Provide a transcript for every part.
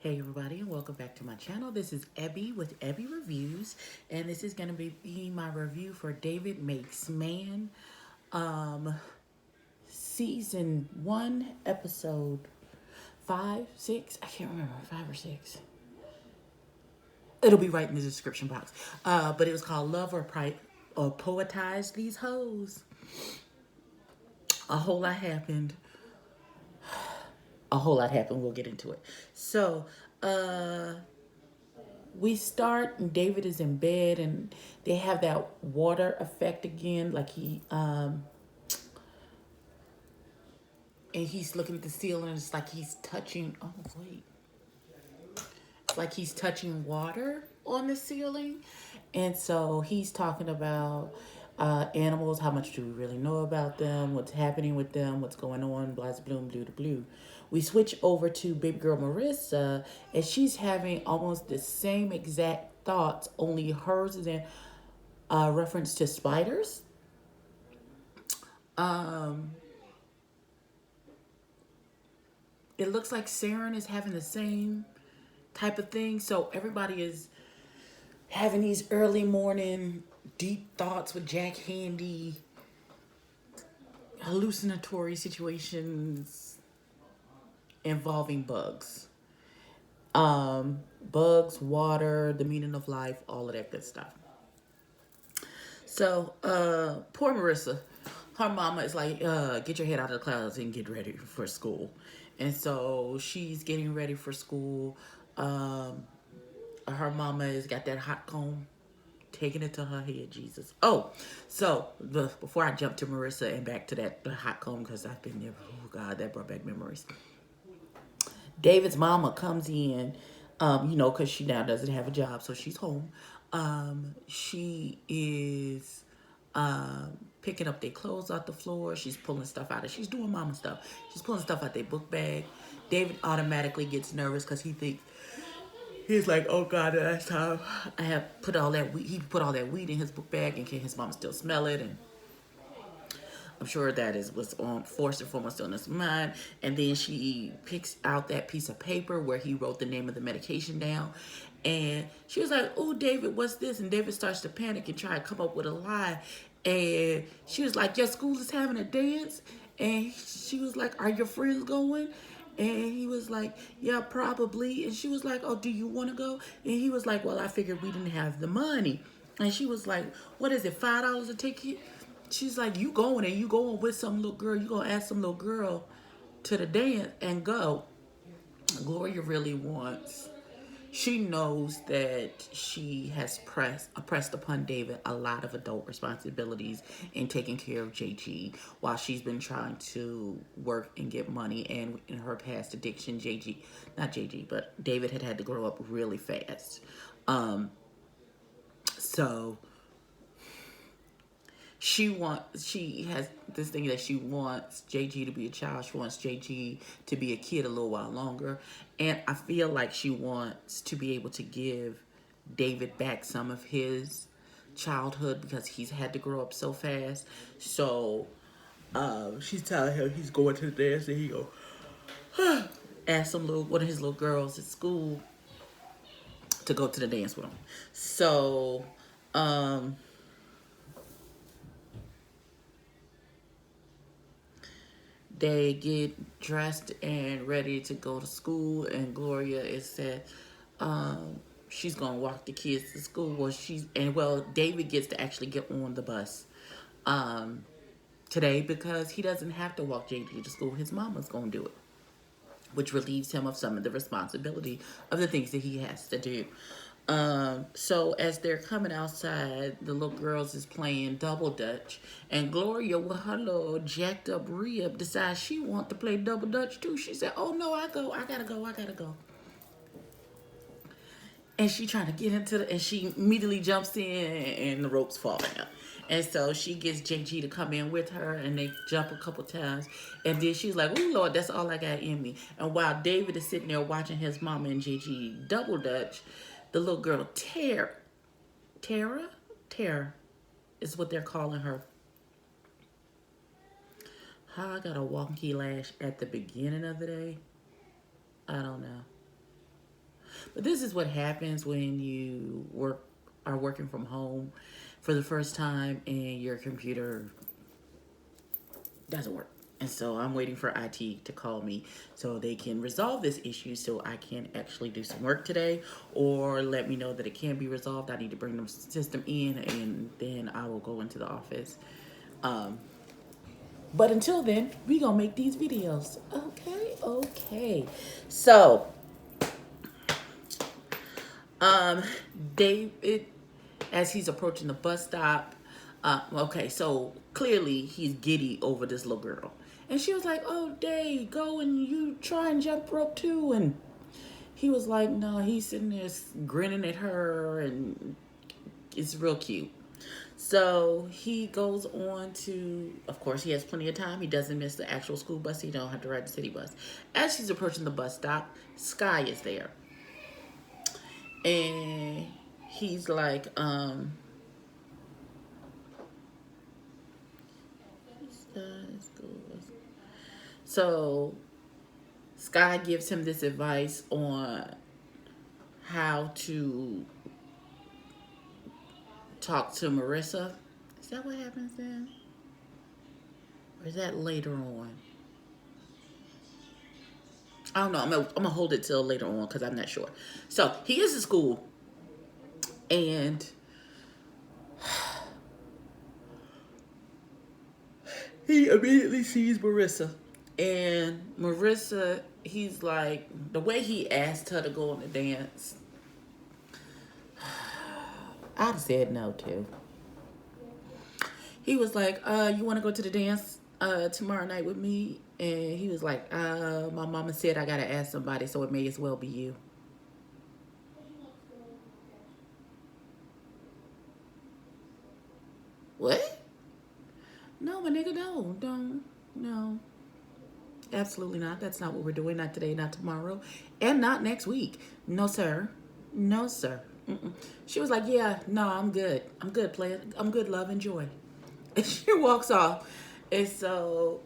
Hey everybody, and welcome back to my channel. This is Ebbie with Ebbie Reviews, and this is going to be my review for David Makes Man, season 1, episode 5, 6. I can't remember, 5 or 6. It'll be right in the description box. But it was called Love or Poetize These Hoes. A whole lot happened. A whole lot happened. We'll get into it. So, we start and David is in bed and they have that water effect again, like and he's looking at the ceiling and it's like he's touching, oh wait, it's like he's touching water on the ceiling. And so he's talking about animals, how much do we really know about them, what's happening with them, what's going on, blah, blah, blue, blue, blue. We switch over to baby girl Marissa, and she's having almost the same exact thoughts, only hers is in reference to spiders. It looks like Saren is having the same type of thing. So everybody is having these early morning deep thoughts with Jack Handy, hallucinatory situations involving bugs. Bugs, water, the meaning of life, all of that good stuff. So, poor Marissa, her mama is like, get your head out of the clouds and get ready for school. And so she's getting ready for school. Her mama has got that hot comb, taking it to her head, Jesus. Oh, so before I jump to Marissa and back to the hot comb, because I've been there, oh God, that brought back memories. David's mama comes in, because she now doesn't have a job, so she's home. She is picking up their clothes off the floor. She's pulling stuff out. She's doing mama stuff. She's pulling stuff out their book bag. David automatically gets nervous because he's like, oh God, last time I have put all that weed. He put all that weed in his book bag, and can his mom still smell it? And I'm sure that is what's on first and foremost on his mind. And then she picks out that piece of paper where he wrote the name of the medication down. And she was like, oh, David, what's this? And David starts to panic and try to come up with a lie. And she was like, your school is having a dance? And she was like, are your friends going? And he was like, yeah, probably. And she was like, oh, do you want to go? And he was like, well, I figured we didn't have the money. And she was like, what is it, $5 a ticket? She's like, you going and you going with some little girl. You going to ask some little girl to the dance and go. Gloria really wants. She knows that she has pressed upon David a lot of adult responsibilities in taking care of JG while she's been trying to work and get money. And in her past addiction, not JG, but David had to grow up really fast. So she has this thing that she wants JG to be a child. She wants JG to be a kid a little while longer. And I feel like she wants to be able to give David back some of his childhood because he's had to grow up so fast. So she's telling him he's going to the dance and he go ask one of his little girls at school to go to the dance with him. So they get dressed and ready to go to school, and Gloria is said she's gonna walk the kids to school. David gets to actually get on the bus today because he doesn't have to walk JD to school. His mama's gonna do it, which relieves him of some of the responsibility of the things that he has to do. So as they're coming outside, the little girls is playing double dutch, and Gloria, with her little jacked up rib, decides she want to play double dutch too. She said, "Oh no, I gotta go." And she trying to get and she immediately jumps in, and the ropes falling out. And so she gets JG to come in with her, and they jump a couple times. And then she's like, oh, Lord, that's all I got in me. And while David is sitting there watching his mama and JG double dutch, the little girl, Tara is what they're calling her. How I got a wonky lash at the beginning of the day, I don't know. But this is what happens when you are working from home for the first time and your computer doesn't work. And so I'm waiting for IT to call me so they can resolve this issue so I can actually do some work today, or let me know that it can be resolved. I need to bring the system in and then I will go into the office. But until then, we gonna make these videos. Okay. So, David, as he's approaching the bus stop, okay, so clearly he's giddy over this little girl. And she was like, oh, Dave, go and you try and jump rope too. And he was like, no, he's sitting there grinning at her, and it's real cute. So he goes on to, of course, he has plenty of time. He doesn't miss the actual school bus. He don't have to ride the city bus. As she's approaching the bus stop, Sky is there. And he's like, so Sky gives him this advice on how to talk to Marissa. Is that what happens then? Or is that later on? I don't know. I'm gonna hold it till later on because I'm not sure. So he is in school, and he immediately sees Marissa. And Marissa, he's like, the way he asked her to go on the dance, I'd said no too. He was like, you want to go to the dance tomorrow night with me? And he was like, my mama said I got to ask somebody, so it may as well be you. What? No, my nigga, no. Absolutely not. That's not what we're doing. Not today, not tomorrow, and not next week. No, sir. No, sir. Mm-mm. She was like, yeah, no, I'm good. I'm good, player. I'm good, love, enjoy. And she walks off. And so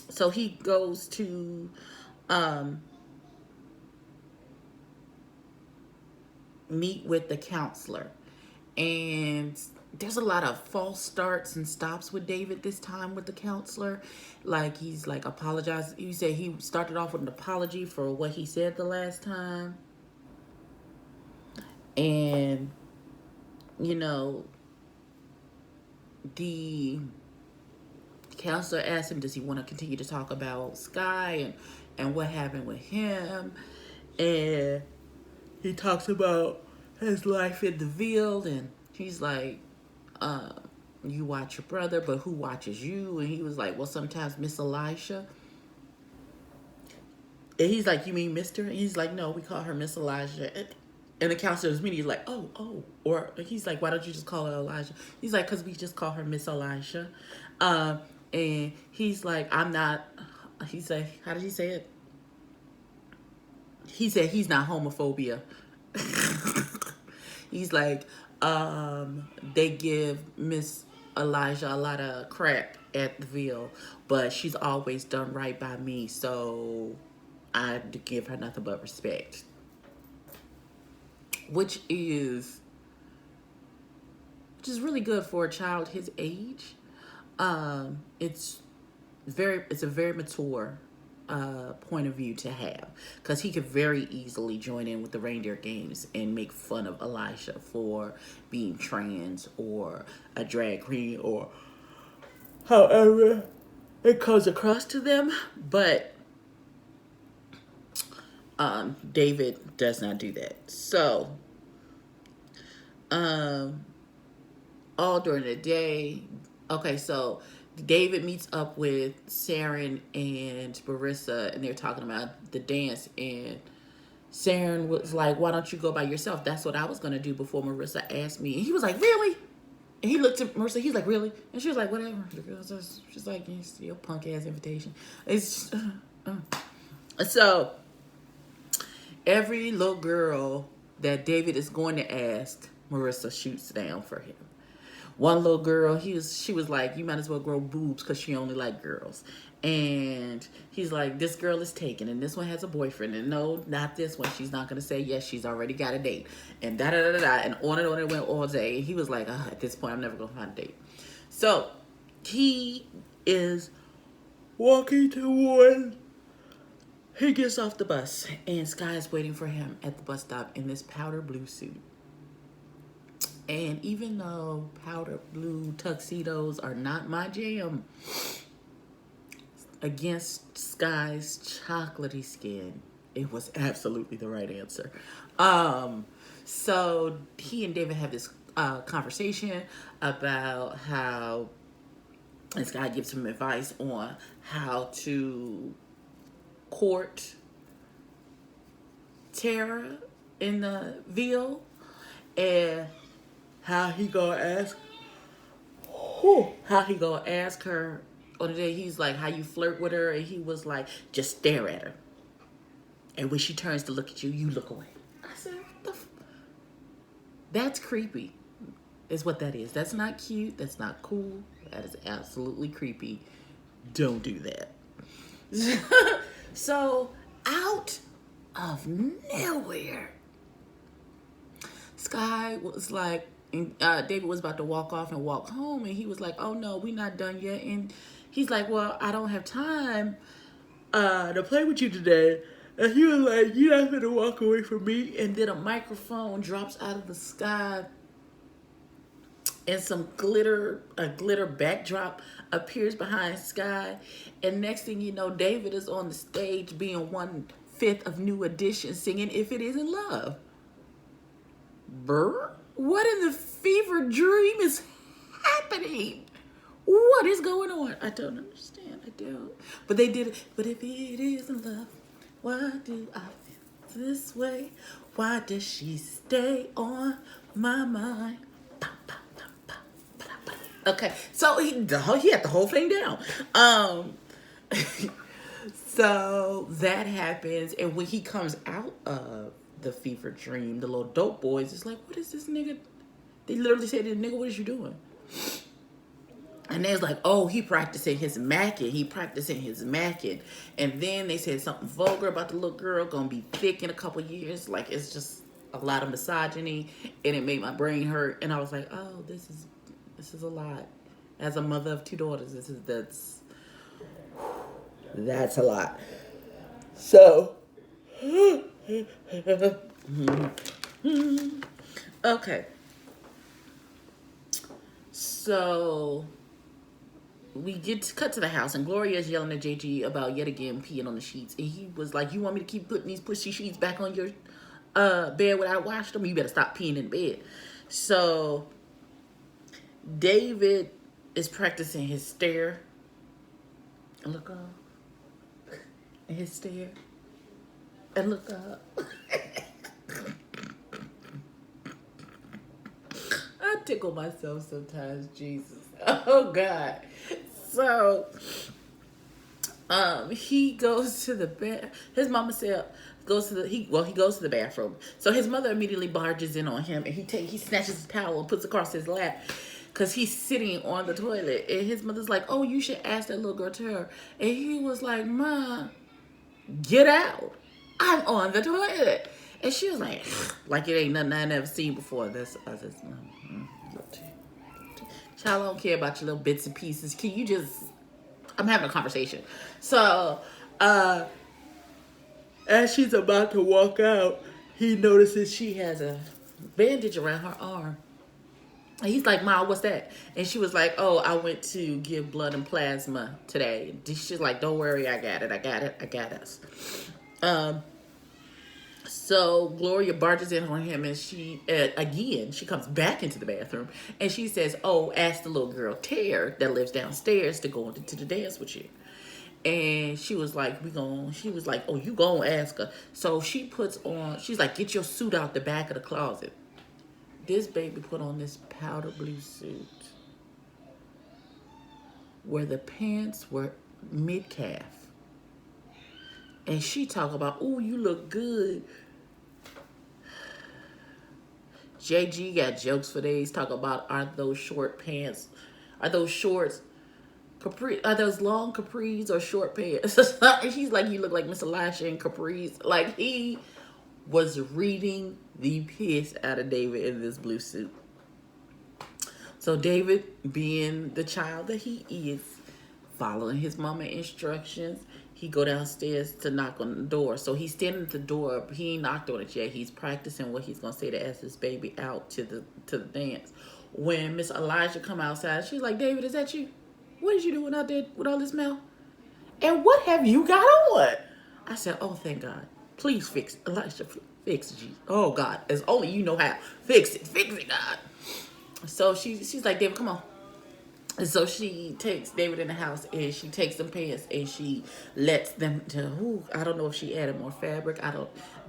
so he goes to meet with the counselor. And there's a lot of false starts and stops with David this time with the counselor. Like, he's like apologized. He said he started off with an apology for what he said the last time. And, you know, the counselor asked him, does he want to continue to talk about Sky and what happened with him? And he talks about his life in the Ville, and he's like, you watch your brother, but who watches you? And he was like, well, sometimes Miss Elisha. And he's like, you mean Mister? And he's like, no, we call her Miss Elijah. And the counselor's meeting, he's like, oh. Or he's like, why don't you just call her Elijah? He's like, because we just call her Miss Elisha. And he's like, I'm not, he's like, how did he say it? He said he's not homophobia. He's like, they give Miss Elijah a lot of crap at the Ville, but she's always done right by me, so I give her nothing but respect. Which is really good for a child his age. It's a very mature point of view to have, because he could very easily join in with the reindeer games and make fun of Elijah for being trans or a drag queen or however it comes across to them. But David does not do that. So all during the day, okay, so David meets up with Saren and Marissa, and they're talking about the dance. And Saren was like, why don't you go by yourself? That's what I was going to do before Marissa asked me. And he was like, really? And he looked at Marissa. He's like, really? And she was like, whatever. She's like, it's your punk ass invitation. It's So every little girl that David is going to ask, Marissa shoots down for him. One little girl, she was like, you might as well grow boobs because she only like girls. And He's like, this girl is taken, and this one has a boyfriend, and no, not this one. She's not gonna say yes. She's already got a date, and da da da da, and on it went all day. And he was like, at this point, I'm never gonna find a date. So he is walking toward. He gets off the bus, and Sky is waiting for him at the bus stop in this powder blue suit. And even though powder blue tuxedos are not my jam, against Sky's chocolatey skin, it was absolutely the right answer. So he and David have this conversation about how, and Sky gives him advice on how to court Tara in the Ville, and how he gonna ask her on the day. He's like, how you flirt with her, and he was like, just stare at her, and when she turns to look at you, you look away. I said, that's creepy, is what that is. That's not cute. That's not cool. That is absolutely creepy. Don't do that. So out of nowhere, Sky was like, David was about to walk off and walk home, and he was like, oh no, we're not done yet. And he's like, well, I don't have time to play with you today. And he was like, you're not gonna walk away from me. And then a microphone drops out of the sky, and a glitter backdrop appears behind Sky. And next thing you know, David is on the stage being 1/5 of New Edition singing If It Isn't Love. Brr? What in the fever dream is happening? What is going on? I don't understand. I don't. But they did it. But if it isn't love, why do I feel this way? Why does she stay on my mind? Okay, so he had the whole thing down. So that happens, and when he comes out of the fever dream, the little dope boys is like, what is this nigga? They literally say to the nigga, what is you doing? And they was like, oh, he practicing his macking. And then they said something vulgar about the little girl gonna be thick in a couple years. Like, it's just a lot of misogyny, and it made my brain hurt. And I was like, oh, this is a lot. As a mother of 2 daughters, that's a lot. So okay. So we cut to the house, and Gloria's yelling at JG about yet again peeing on the sheets. And he was like, you want me to keep putting these pushy sheets back on your bed without washing them? You better stop peeing in bed. So David is practicing his stare. And look up. And his stare. And look up. I tickle myself sometimes, Jesus. Oh, God. So, he goes to the bed. His mama said, he goes to the bathroom. So his mother immediately barges in on him, and he snatches his towel and puts it across his lap, because he's sitting on the toilet. And his mother's like, oh, you should ask that little girl to her. And he was like, Ma, get out. I'm on the toilet. And she was like it ain't nothing I never seen before. Child, I don't care about your little bits and pieces. Can you just, I'm having a conversation. So, as she's about to walk out, he notices she has a bandage around her arm. And he's like, Ma, what's that? And she was like, oh, I went to give blood and plasma today. She's like, don't worry, I got it. So Gloria barges in on him, and she comes back into the bathroom, and she says, oh, ask the little girl, Tara, that lives downstairs, to go into the dance with you. And she was like, oh, you gonna ask her. So she's like, get your suit out the back of the closet. This baby put on this powder blue suit where the pants were mid-calf. And she talk about, oh, you look good. JG got jokes for days. Talk about, are those shorts Capri, are those long capris or short pants? He's like, you look like Miss Elisha in capris. Like, he was reading the piss out of David in this blue suit. So David, being the child that he is, following his mama instructions, he go downstairs to knock on the door. So he's standing at the door. He ain't knocked on it yet. He's practicing what he's gonna say to ask his baby out to the dance. When Miss Elijah come outside, she's like, David, is that you? What is you doing out there with all this mail? And what have you got on? I said, oh, thank God. Please fix it. Elijah, fix it. Oh, God. As only you know how. Fix it. Fix it, God. So she's like, David, come on. And so she takes David in the house and she takes them pants and she lets them I don't know if she added more fabric.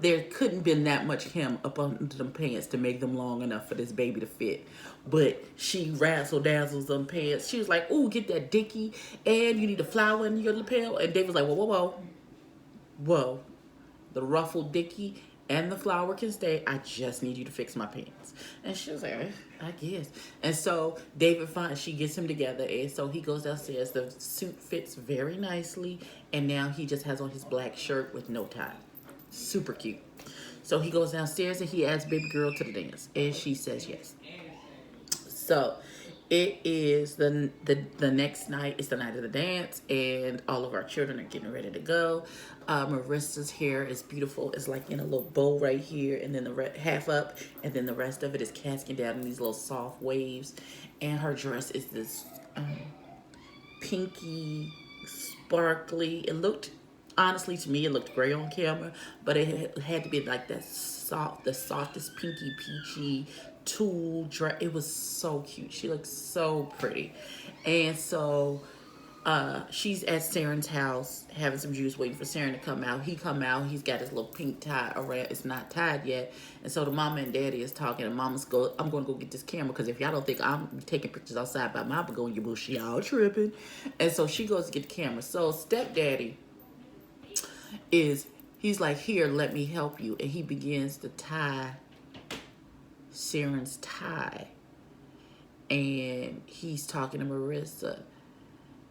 There couldn't been that much hem up under them pants to make them long enough for this baby to fit. But she razzle dazzles them pants. She was like, ooh, get that dicky and you need a flower in your lapel. And David was like, whoa, whoa, whoa. Whoa. The ruffled dicky and the flower can stay. I just need you to fix my pants. And she was like, I guess. And so David finds, she gets him together. And so he goes downstairs. The suit fits very nicely. And now he just has on his black shirt with no tie. Super cute. So he goes downstairs and he asks baby girl to the dance. And she says yes. So it is the next night. It's the night of the dance, and all of our children are getting ready to go. Marissa's hair is beautiful. It's like in a little bow right here, and then the half up, and then the rest of it is casting down in these little soft waves. And her dress is this pinky, sparkly. It looked, honestly, to me, it looked gray on camera, but it had to be like that the softest pinky peachy tulle dress. It was so cute. She looked so pretty. And so she's at Saren's house having some juice, waiting for Saren to come out. He come out. He's got his little pink tie around. It's not tied yet. And so the mama and daddy is talking. And mama's I'm going to go get this camera because if y'all don't think I'm taking pictures outside by my going, you bush, y'all tripping. And so she goes to get the camera. So stepdaddy he's like, here, let me help you. And he begins to tie Saren's tie. And he's talking to Marissa.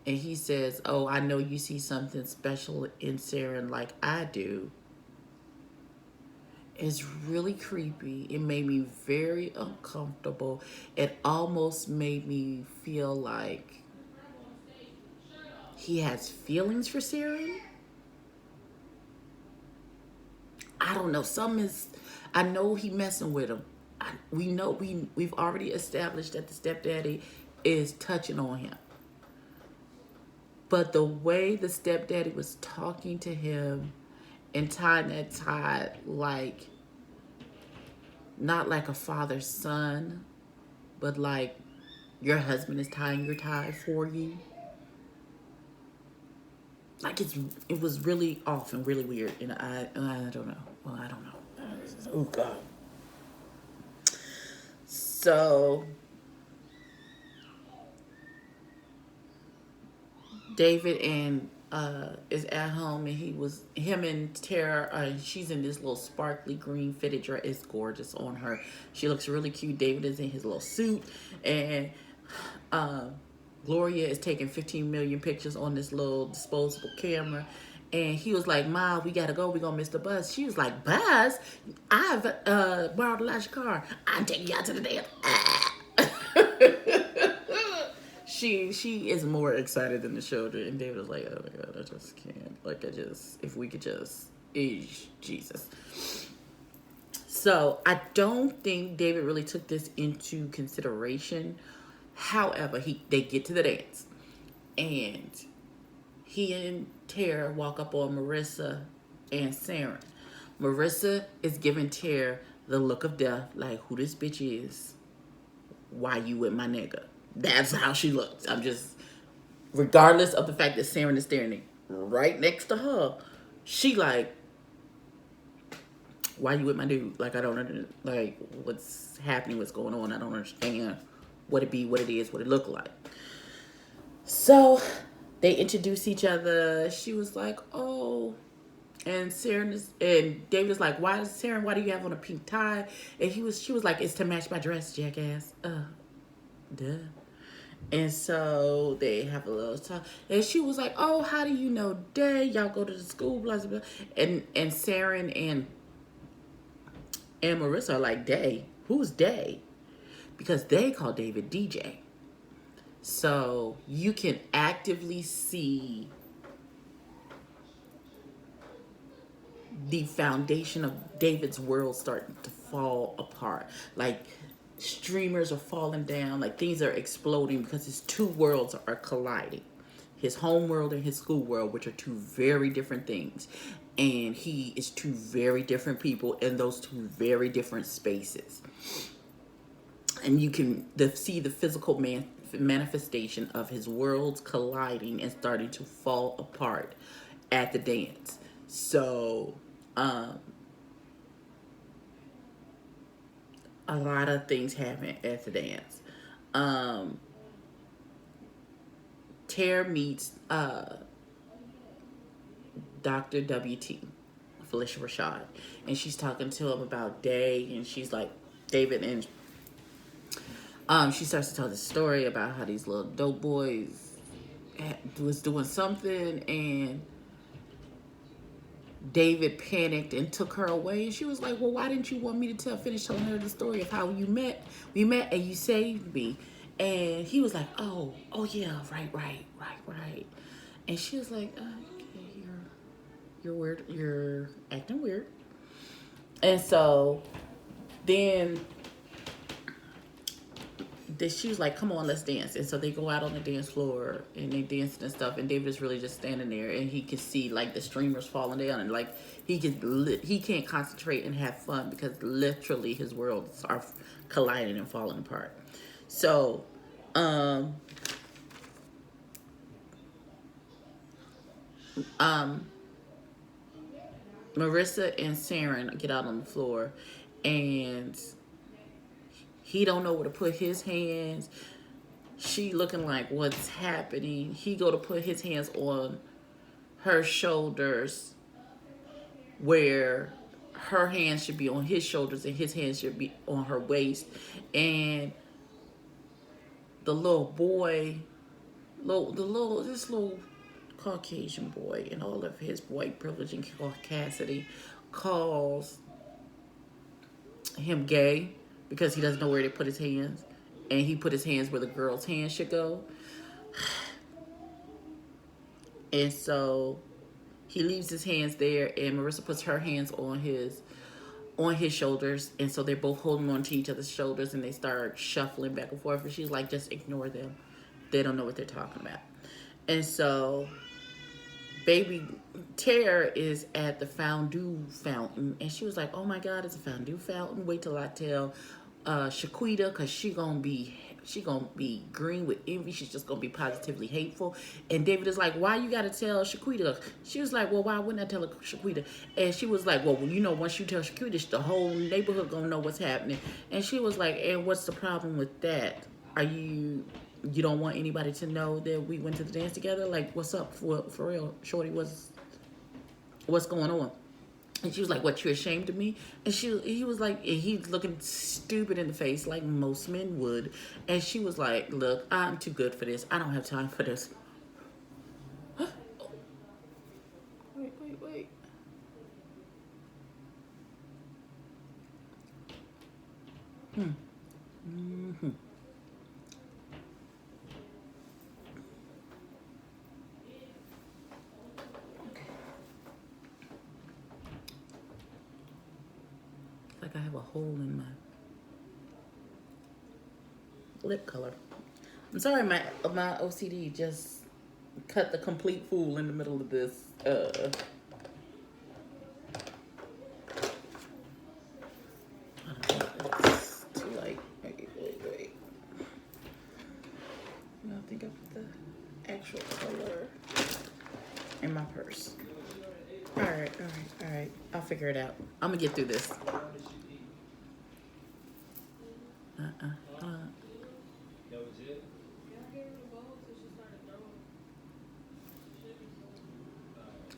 And he says, oh, I know you see something special in Saren like I do. It's really creepy. It made me very uncomfortable. It almost made me feel like he has feelings for Saren. I don't know. I know he messing with him. We've already established that the stepdaddy is touching on him. But the way the stepdaddy was talking to him and tying that tie, like, not like a father's son, but like your husband is tying your tie for you. Like it was really off and really weird. And I don't know. Well, I don't know. Oh, God. So David is at home, and him and Tara, she's in this little sparkly green fitted dress. It's gorgeous on her. She looks really cute. David is in his little suit, and Gloria is taking 15 million pictures on this little disposable camera. And he was like, Ma, we gotta go. We're gonna miss the bus. She was like, bus? I've borrowed Elijah's car. I'm taking y'all to the dance. She is more excited than the children. And David was like, oh my God, I just can't. Like, if we could just, Jesus. So I don't think David really took this into consideration. However, they get to the dance. And he and Tara walk up on Marissa and Saren. Marissa is giving Tara the look of death, like, who this bitch is. Why you with my nigga? That's how she looks. I'm just, regardless of the fact that Saren is standing right next to her, she like, why you with my dude? Like, I don't understand, like, what's happening, what's going on. I don't understand what it be, what it is, what it look like. So they introduce each other. She was like, oh, and David was like, why do you have on a pink tie? And she was like, it's to match my dress, jackass. Duh. And so they have a little talk. And she was like, oh, how do you know Day? Y'all go to the school, blah, blah, blah. And Saren and Marissa are like, Day? Who's Day? Because they call David DJ. So you can actively see the foundation of David's world starting to fall apart. Like streamers are falling down, like things are exploding because his two worlds are colliding. His home world and his school world, which are two very different things. And he is two very different people in those two very different spaces. And you can see the physical manifestation of his worlds colliding and starting to fall apart at the dance. So a lot of things happen at the dance. Tara meets Dr. WT, Felicia Rashad, and she's talking to him about Day, and she's like, David, and she starts to tell the story about how these little dope boys was doing something, and David panicked and took her away. And she was like, well, why didn't you want me to finish telling her the story of how we met and you saved me? And he was like, oh yeah, right. And she was like, okay, you're weird, you're acting weird. And so then she was like, come on, let's dance. And so they go out on the dance floor and they dance and stuff, and David is really just standing there, and he can see like the streamers falling down, and like he can't concentrate and have fun because literally his worlds are colliding and falling apart. So Marissa and Saren get out on the floor, and he don't know where to put his hands. She looking like, what's happening? He go to put his hands on her shoulders where her hands should be on his shoulders and his hands should be on her waist. And the little boy, this little Caucasian boy, and all of his white privilege and caucasity, calls him gay because he doesn't know where to put his hands. And he put his hands where the girl's hands should go. And so he leaves his hands there, and Marissa puts her hands on his shoulders. And so they're both holding on to each other's shoulders, and they start shuffling back and forth. And she's like, just ignore them. They don't know what they're talking about. And so baby Tara is at the fondue fountain, and she was like, oh my God, it's a fondue fountain. Wait till I tell Shaquita, because she gonna be green with envy. She's just gonna be positively hateful. And David is like, why you gotta tell Shaquita? She was like, well, why wouldn't I tell Shaquita? And she was like, well, you know, once you tell Shaquita, the whole neighborhood gonna know what's happening. And she was like, and what's the problem with that? Are you don't want anybody to know that we went to the dance together? Like, what's up for real, shorty? What's going on? And she was like, what, you're ashamed of me? And he was like, and he's looking stupid in the face like most men would. And she was like, look, I'm too good for this. I don't have time for this. Huh? Oh. Wait. Mm-hmm. Like I have a hole in my lip color. I'm sorry, my OCD just cut the complete fool in the middle of this. It's too late. Wait. I think I put the actual color in my purse. All right. I'll figure it out. I'm gonna get through this.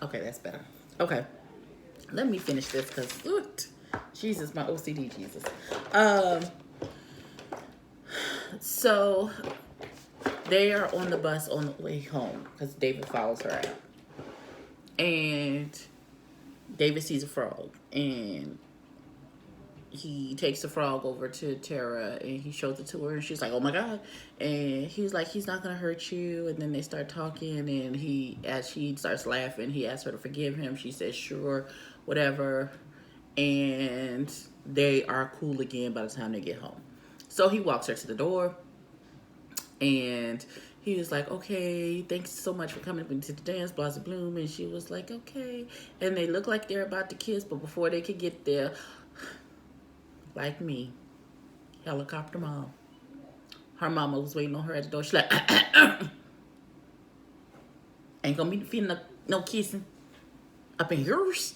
Okay, that's better. Okay, let me finish this because Jesus, my OCD, Jesus. So they are on the bus on the way home because David follows her out. And David sees a frog. And he takes the frog over to Tara and he shows it to her and she's like, oh my God. And he's like, he's not gonna hurt you. And then they start talking and as she starts laughing, he asks her to forgive him. She says sure, whatever. And they are cool again by the time they get home. So he walks her to the door and he was like, okay, thanks so much for coming into the dance, Blossom Bloom. And she was like, okay. And they look like they're about to kiss, but before they could get there, like me, helicopter mom. Her mama was waiting on her at the door. She's like, ain't gonna be feeling no kissing up in yours.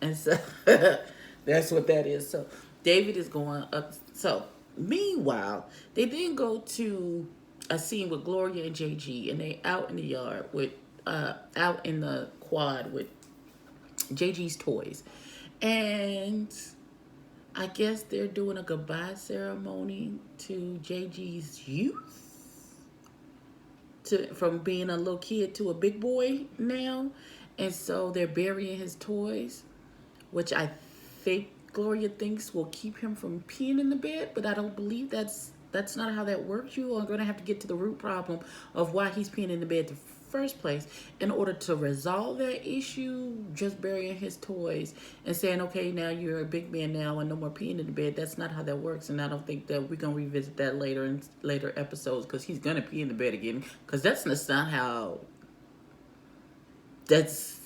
And so that's what that is. So David is going up. So meanwhile, they then go to a scene with Gloria and JG, and they out in the yard with, out in the quad with JG's toys. And I guess they're doing a goodbye ceremony to JG's youth, from being a little kid to a big boy now. And so they're burying his toys, which I think Gloria thinks will keep him from peeing in the bed, but I don't believe that's not how that works. You are going to have to get to the root problem of why he's peeing in the bed in the first place in order to resolve that issue. Just burying his toys and saying, okay, now you're a big man now and no more peeing in the bed. That's not how that works, and I don't think that we're going to revisit that later in later episodes, because he's going to pee in the bed again, because that's not how that's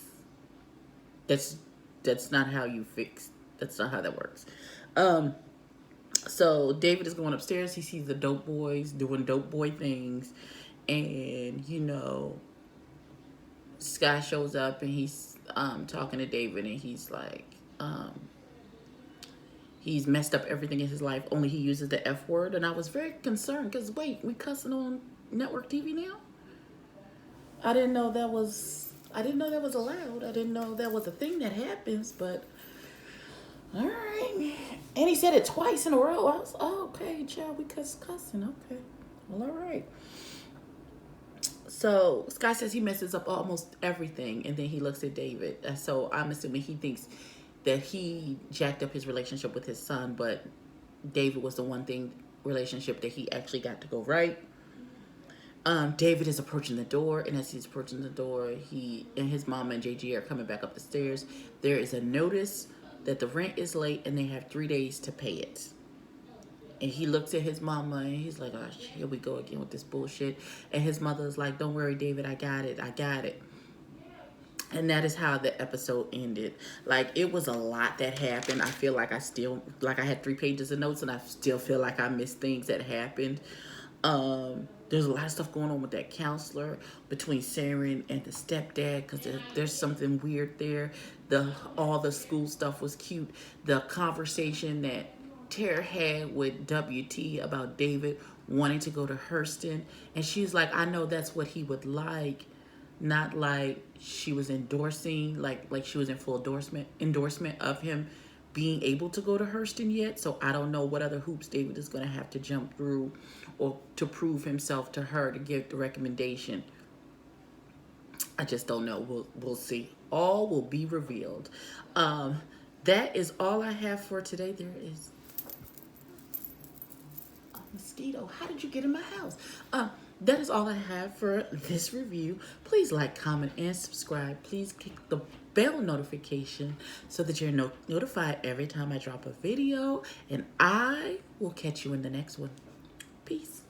not how you fix. That's not how that works. So David is going upstairs. He sees the dope boys doing dope boy things. And, Sky shows up and he's talking to David. And he's like, he's messed up everything in his life. Only he uses the F word. And I was very concerned because, wait, we cussing on network TV now? I didn't know that was allowed. I didn't know that was a thing that happens, but all right. And he said it twice in a row. I was, okay, child, we cussing. Okay. Well, all right. So Sky says he messes up almost everything, and then he looks at David. So I'm assuming he thinks that he jacked up his relationship with his son, but David was the one thing relationship that he actually got to go right. David is approaching the door, and as he's approaching the door, he and his mama and JG are coming back up the stairs. There is a notice that the rent is late and they have 3 days to pay it. And he looks at his mama and he's like, oh, here we go again with this bullshit. And his mother's like, don't worry, David, I got it. And that is how the episode ended. Like, it was a lot that happened. I feel like I had 3 pages of notes and I still feel like I missed things that happened. There's a lot of stuff going on with that counselor between Saren and the stepdad, because there's something weird there. All the school stuff was cute. The conversation that Tara had with WT about David wanting to go to Hurston, and she's like, I know that's what he would like, not like she was endorsing, like she was in full endorsement of him being able to go to Hurston yet. So I don't know what other hoops David is going to have to jump through or to prove himself to her to give the recommendation. I just don't know. We'll see. All will be revealed. That is all I have for today. There is a mosquito. How did you get in my house? That is all I have for this review. Please like, comment, and subscribe. Please click the bell notification so that you're notified every time I drop a video. And I will catch you in the next one. Peace.